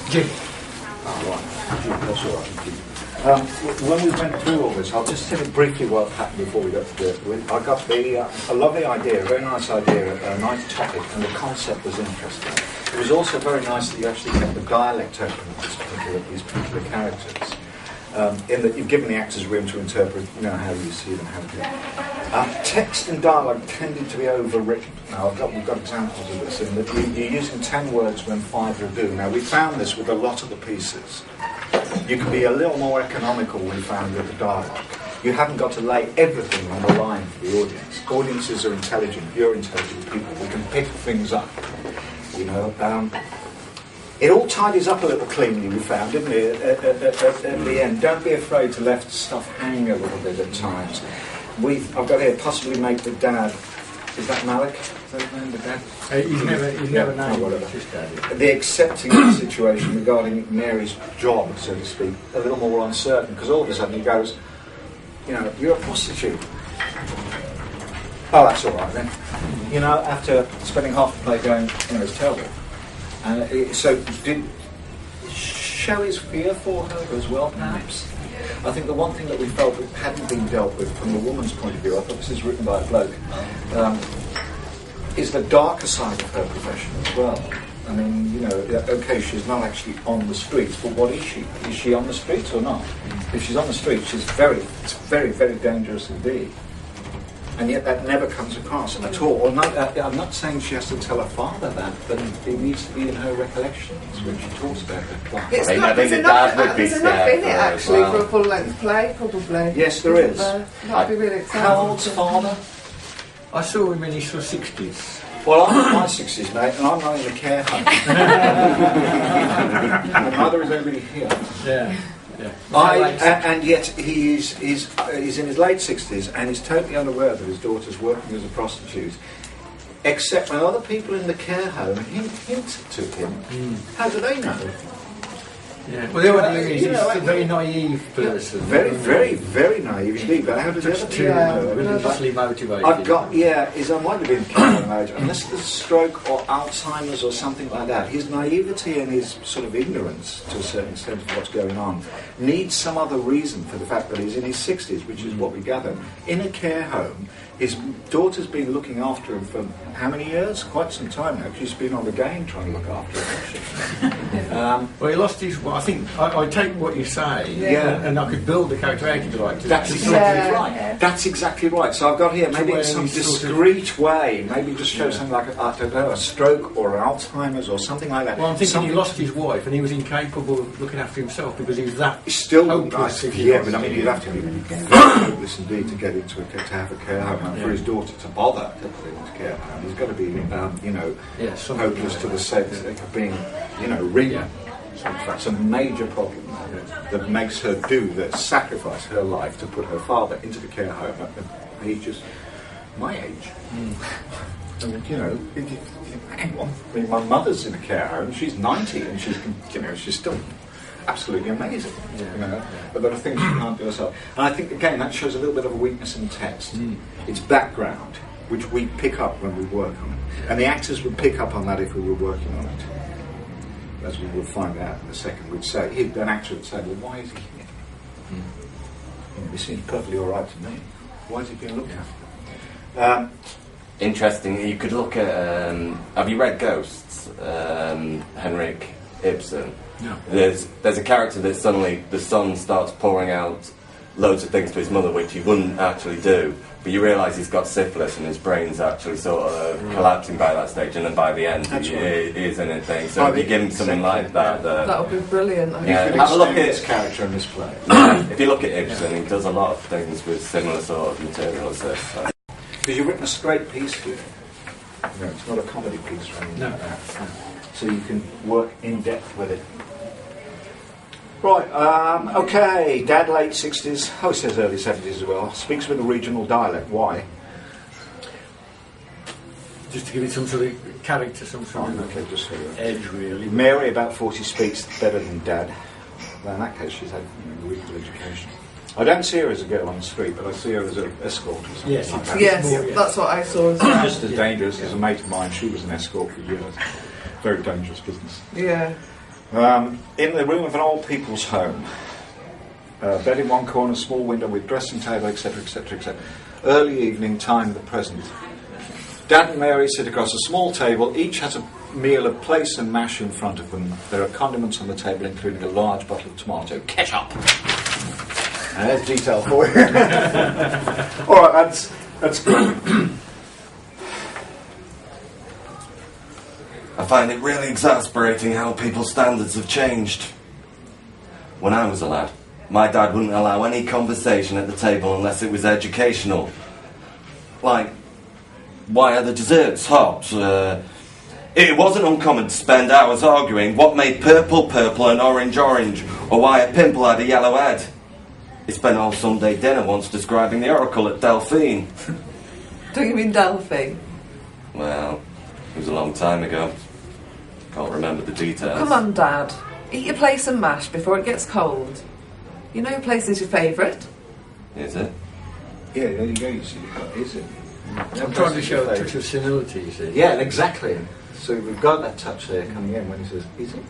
Jim. Oh, right. That's all right. When we went through all this, I'll just tell you briefly what happened before we got to do it. I got a lovely idea, a very nice idea, a nice topic, and the concept was interesting. It was also very nice that you actually kept the dialect open of these particular characters. In that you've given the actors room to interpret, how you see them, how to do it. Text and dialogue tended to be overwritten. Now, we've got examples of this, in that you're using 10 words when 5 will do. Now, we found this with a lot of the pieces. You can be a little more economical, we found, with the dialogue. You haven't got to lay everything on the line for the audience. Audiences are intelligent, you're intelligent people. We can pick things up, It all tidies up a little cleanly, we found, didn't it, at the end. Don't be afraid to let stuff hang a little bit at times. I've got here, possibly make the dad. Is that Malik? Is that his name, the dad? He's never known. Just dad. The accepting of the situation regarding Mary's job, so to speak, a little more uncertain, because all of a sudden he goes, you're a prostitute. Oh, that's all right then. After spending half the play going, it's terrible. So did show his fear for her as well, perhaps? I think the one thing that we felt that hadn't been dealt with from the woman's point of view, I thought this is written by a bloke, is the darker side of her profession as well. I mean, okay, she's not actually on the streets, but what is she? Is she on the streets or not? If she's on the streets, it's very, very dangerous indeed. And yet that never comes across at all. I'm not saying she has to tell her father that, but it needs to be in her recollections when she talks about her class. There's enough in it, actually, for a full-length play, probably. Yes, there is. That'd be really exciting. How old's father? I saw him in his 60s. Well, I'm in my 60s, mate, and I'm not in a care home. And neither is anybody here. Yeah. And yet he's in his late 60s and he's totally unaware that his daughter's working as a prostitute, except when other people in the care home hint to him. How do they know? Yeah. Well, the idea is he's a very naive person. Very naive indeed. But how does it religiously motivated? I might have been care home age, unless there's stroke or Alzheimer's or something like that. His naivety and his sort of ignorance, to a certain extent, of what's going on, needs some other reason for the fact that he's in his 60s, which is what we gather. In a care home, his daughter's been looking after him for how many years? Quite some time now. She's been on the game trying to look after him. Well, he lost his. Well, I think I take what you say, and I could build the character out if you like. That's exactly right. That's exactly right. So I've got here maybe in some discreet way, maybe just show something like a stroke or Alzheimer's or something like that. Well, I'm thinking he lost his wife and he was incapable of looking after himself because he was that still hopeless. But I mean, you'd have to be very hopeless indeed to get into to have a care home. For his daughter to bother to put him into care home, he's got to be, hopeless to the sense of being, real. So that's a major problem that makes her sacrifice her life to put her father into the care home at the age of my age. Hang on. I mean, my mother's in a care home. She's 90 and she's still absolutely amazing. But there are things she can't do herself. And I think again that shows a little bit of a weakness in text. It's background, which we pick up when we work on it, and the actors would pick up on that if we were working on it. As we will find out in a second, an actor would say, "Well, why is he here? He seems perfectly all right to me. Why is he being looked after?" Interesting. You could look at. Have you read Ghosts? Henrik Ibsen. No. There's a character that suddenly the son starts pouring out loads of things to his mother which he wouldn't actually do, but you realise he's got syphilis and his brain's actually sort of collapsing by that stage, and then by the end he is in a thing. So if you give him something like that, that would be brilliant. Have a look at his character in this play. If you look at Ibsen, he does a lot of things with similar sort of material as this. Because you've written a straight piece here. It's not a comedy piece or anything like that. So you can work in depth with it. Right, okay, Dad late 60s, it says early 70s as well, speaks with a regional dialect. Why? Just to give it some sort of character, some sort of edge, really. Mary, about 40, speaks better than Dad. Well, in that case, she's had a regional education. I don't see her as a girl on the street, but I see her as an escort or something. Yes, like that. Yes, that's what I saw as well. Just as dangerous as a mate of mine, she was an escort for years. Very dangerous business. Yeah. In the room of an old people's home, bed in one corner, small window with dressing table, etc., etc., etc. Early evening, time the present. Dad and Mary sit across a small table. Each has a meal of plaice and mash in front of them. There are condiments on the table, including a large bottle of tomato ketchup. And there's detail for you. All right, that's good. I find it really exasperating how people's standards have changed. When I was a lad, my dad wouldn't allow any conversation at the table unless it was educational. Like, why are the desserts hot? It wasn't uncommon to spend hours arguing what made purple purple and orange orange, or why a pimple had a yellow head. He spent all Sunday dinner once describing the oracle at Delphine. Don't you mean Delphi? Well, it was a long time ago. Can't remember the details. Come on, Dad. Eat your plaice and mash before it gets cold. You know plaice is your favourite? Is it? Yeah, there you go, you see. Is it? I'm trying to show a touch of senility, you see. Yeah, exactly. So we've got that touch there coming in when he says, is it?